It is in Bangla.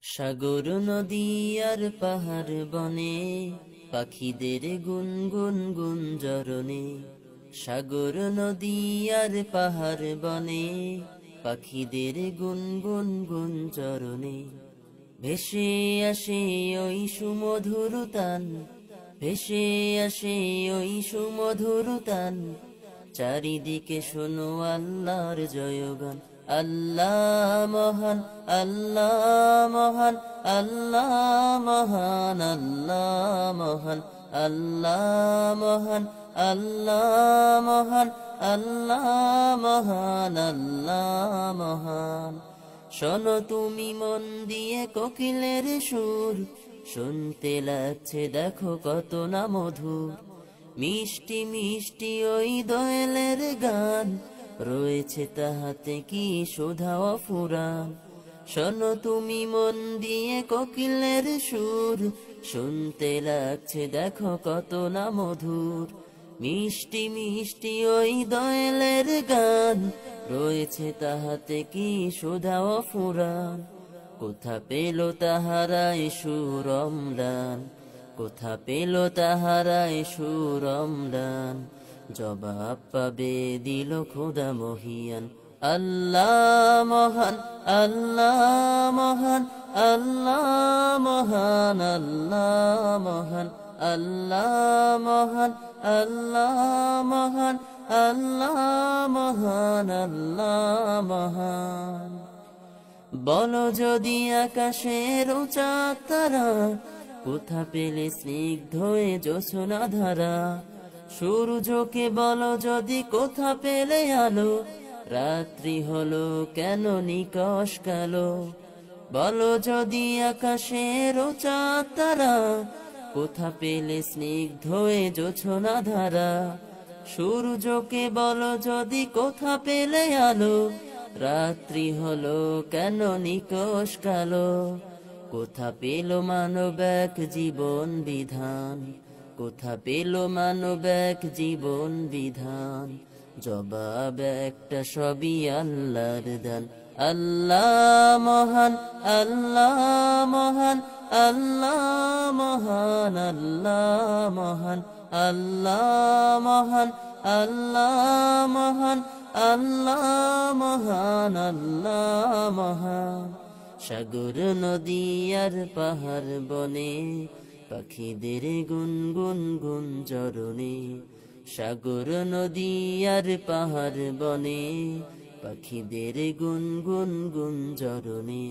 সাগর নদী আর পাহাড় বনে পাখিদের গুনগুন গুঞ্জরণে। সাগর নদী আর পাহাড় বনে পাখিদের গুনগুন গুঞ্জরণে। ভেসে আসে ওই সুমধুর তান, ভেসে আসে ওই সুমধুর তান। চারিদিকে শোনো আল্লাহর জয়গান। আল্লাহ মহান, আল্লাহ মহান, আল্লাহ মহান, আল্লাহ মহান, আল্লাহ মহান, আল্লাহ মহান, আল্লাহ মহান, আল্লাহ মহান। শোনো তুমি মন দিয়ে কোকিলের সুর, শুনতে লাগছে দেখো কত না মধুর। মিষ্টি মিষ্টি ওই দোয়েলের গান, রয়েছে তাহাতে কি সুধা অফুরান। শোনো তুমি মন দিয়ে কোকিলের সুর, শুনতে লাগছে দেখো কত না মধুর। মিষ্টি মিষ্টি ওই দোয়েলের গান, রয়েছে তাহাতে কি সুধা অফুরান। কোথা পেল তাহারাই সুর অম্লান, কোথা পেল তাহারাই সুর অম্লান। জবাব পাবে দিল খোদা মহিয়ান। আল্লাহ মহান, আল্লাহ মহান, আল্লাহ মহান, আল্লাহ মহান, আল্লাহ মহান, আল্লাহ মহান, আল্লাহ মহান, আল্লাহ মহান। বলো যদি আকাশের উঁচা তারা, কোথা পেলে স্নিগ্ধ এ জ্যোৎস্না ধারা। সূর্যকে বলো যদি কোথা পেলে আলো, রাত্রি হলো কেন নিকষ কালো। বলো যদি আকাশের উঁচা তারা, কোথা পেলে স্নিগ্ধ এ জ্যোৎস্না ধারা। সূর্যকে বলো যদি কোথা পেলে আলো, রাত্রি হলো কেন নিকষ কালো। কোথা পেল মানব এক জীবন বিধান, কোথা পেল মানব এক জীবন বিধান। জবাব একটা সবই আল্লাহর দান। আল্লাহ মহান, আল্লাহ মহান, আল্লাহ মহান, আল্লাহ মহান, আল্লাহ মহান, আল্লাহ মহান, আল্লাহ মহান, আল্লাহ মহান। সাগর নদী আর পাহাড় বনে পাখিদের গুনগুন গুঞ্জরণে। সাগর নদী আর পাহাড় বনে পাখিদের গুনগুন গুঞ্জরণে।